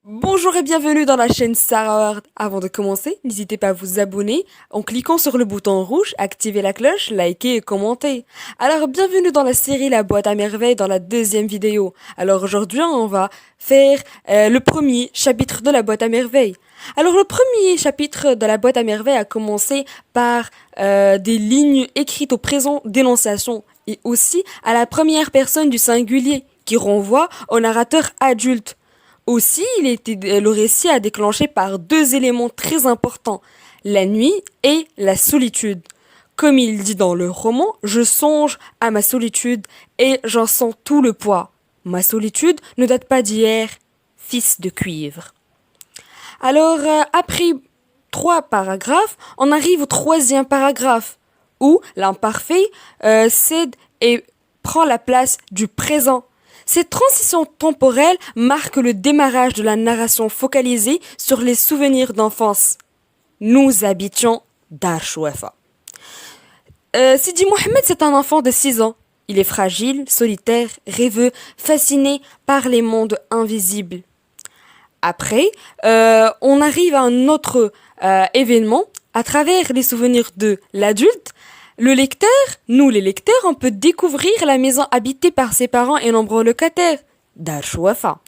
Bonjour et bienvenue dans la chaîne Sarah Ward. Avant de commencer, n'hésitez pas à vous abonner en cliquant sur le bouton rouge, activer la cloche, liker et commenter. Alors bienvenue dans la série La boîte à merveilles dans la deuxième vidéo. Alors aujourd'hui on va faire le premier chapitre de la boîte à merveilles. Alors le premier chapitre de la boîte à merveilles a commencé par des lignes écrites au présent d'énonciation et aussi à la première personne du singulier qui renvoie au narrateur adulte. Aussi, le récit a déclenché par deux éléments très importants, la nuit et la solitude. Comme il dit dans le roman, je songe à ma solitude et j'en sens tout le poids. Ma solitude ne date pas d'hier, fils de cuivre. Alors, après trois paragraphes, on arrive au troisième paragraphe, où l'imparfait cède et prend la place du présent. Cette transition temporelle marque le démarrage de la narration focalisée sur les souvenirs d'enfance. Nous habitions Dar Chouafa. Sidi Mohamed, c'est un enfant de 6 ans. Il est fragile, solitaire, rêveux, fasciné par les mondes invisibles. Après, on arrive à un autre événement. À travers les souvenirs de l'adulte, le lecteur, nous les lecteurs, on peut découvrir la maison habitée par ses parents et nombreux locataires, Dar Chouafa.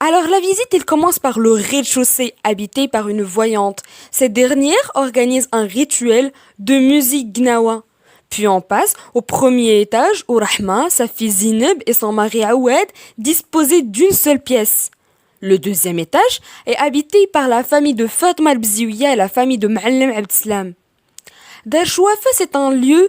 Alors la visite, elle commence par le rez-de-chaussée habité par une voyante. Cette dernière organise un rituel de musique gnawa. Puis on passe au premier étage où Rahma, sa fille Zineb et son mari Aoued disposaient d'une seule pièce. Le deuxième étage est habité par la famille de Fatma al-Bziouya et la famille de Ma'alem Abdeslam. Dar Chouafa, c'est un lieu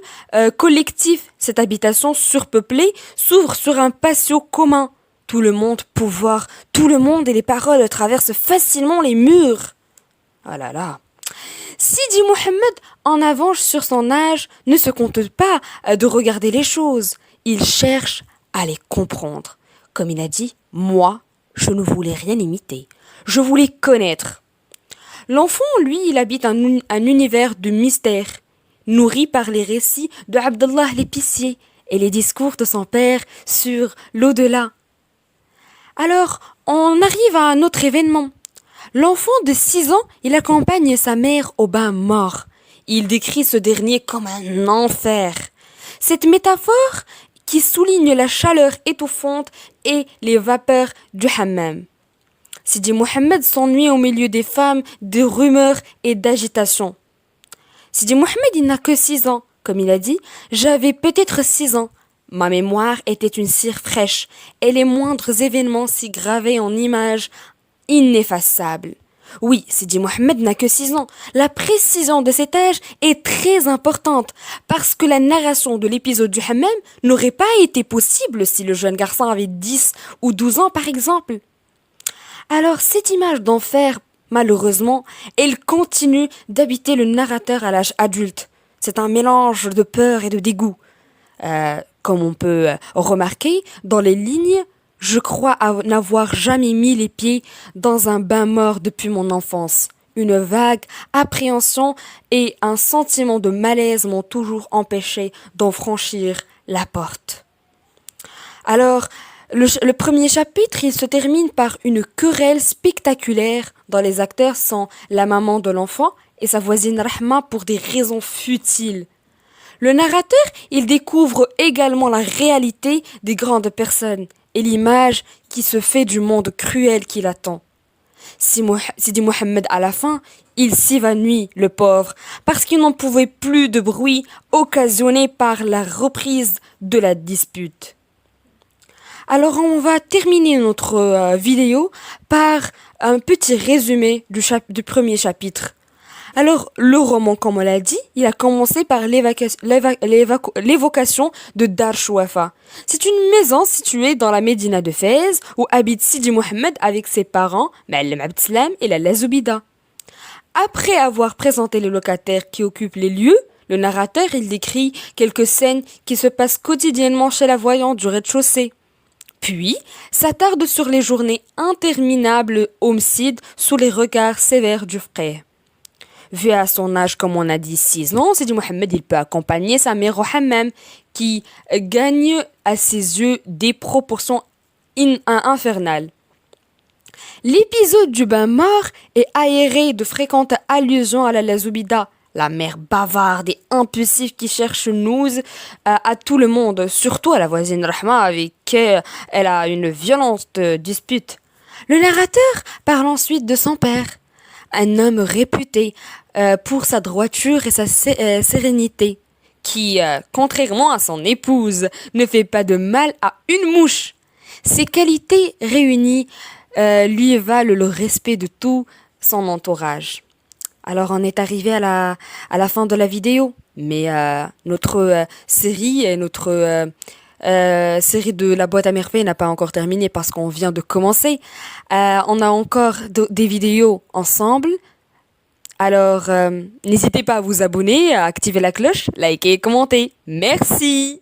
collectif. Cette habitation surpeuplée s'ouvre sur un patio commun. Tout le monde peut voir, tout le monde et les paroles traversent facilement les murs. Oh là là. Sidi Mohamed, en avance sur son âge, ne se contente pas de regarder les choses. Il cherche à les comprendre. Comme il a dit, moi, je ne voulais rien imiter. Je voulais connaître. L'enfant, lui, il habite un univers de mystère, nourri par les récits de Abdallah l'épicier et les discours de son père sur l'au-delà. Alors, on arrive à un autre événement. L'enfant de 6 ans, il accompagne sa mère au bain mort. Il décrit ce dernier comme un enfer. Cette métaphore qui souligne la chaleur étouffante et les vapeurs du hammam. Sidi Mohamed s'ennuie au milieu des femmes, de rumeurs et d'agitation. Sidi Mohamed, il n'a que 6 ans. Comme il a dit, j'avais peut-être 6 ans. Ma mémoire était une cire fraîche et les moindres événements s'y gravaient en images ineffaçables. Oui, Sidi Mohamed n'a que 6 ans. La précision de cet âge est très importante parce que la narration de l'épisode du hammam n'aurait pas été possible si le jeune garçon avait 10 ou 12 ans par exemple. Alors cette image d'enfer, malheureusement, elle continue d'habiter le narrateur à l'âge adulte. C'est un mélange de peur et de dégoût. Comme on peut remarquer dans les lignes, je crois n'avoir jamais mis les pieds dans un bain mort depuis mon enfance. Une vague appréhension et un sentiment de malaise m'ont toujours empêché d'en franchir la porte. Alors, le premier chapitre, il se termine par une querelle spectaculaire dont les acteurs sont la maman de l'enfant et sa voisine Rahma pour des raisons futiles. Le narrateur, il découvre également la réalité des grandes personnes et l'image qui se fait du monde cruel qui l'attend. Sidi Mohamed, à la fin, il s'évanouit, le pauvre, parce qu'il n'en pouvait plus de bruit occasionné par la reprise de la dispute. Alors on va terminer notre vidéo par un petit résumé du premier chapitre. Alors le roman, comme on l'a dit, il a commencé par l'évocation de Dar Chouafa. C'est une maison située dans la Médina de Fès où habite Sidi Mohamed avec ses parents, Ma'alem Abdeslam et la Lazoubida. Après avoir présenté les locataires qui occupent les lieux, le narrateur il décrit quelques scènes qui se passent quotidiennement chez la voyante du rez-de-chaussée. Puis, s'attarde sur les journées interminables homicides sous les regards sévères du frère. Vu à son âge, comme on a dit, 6 ans, Sidi Mohamed, il peut accompagner sa mère au hammam, qui gagne à ses yeux des proportions infernales. L'épisode du bain mort est aéré de fréquentes allusions à la Zoubida, la mère bavarde et impulsive qui cherche news à tout le monde, surtout à la voisine Rahma avec qui elle a une violente dispute. Le narrateur parle ensuite de son père, un homme réputé pour sa droiture et sa sérénité, qui, contrairement à son épouse, ne fait pas de mal à une mouche. Ces qualités réunies lui valent le respect de tout son entourage. Alors on est arrivé à la fin de la vidéo, mais notre série et notre série de la boîte à merveilles n'a pas encore terminé parce qu'on vient de commencer. On a encore des vidéos ensemble. Alors n'hésitez pas à vous abonner, à activer la cloche, liker et commenter. Merci!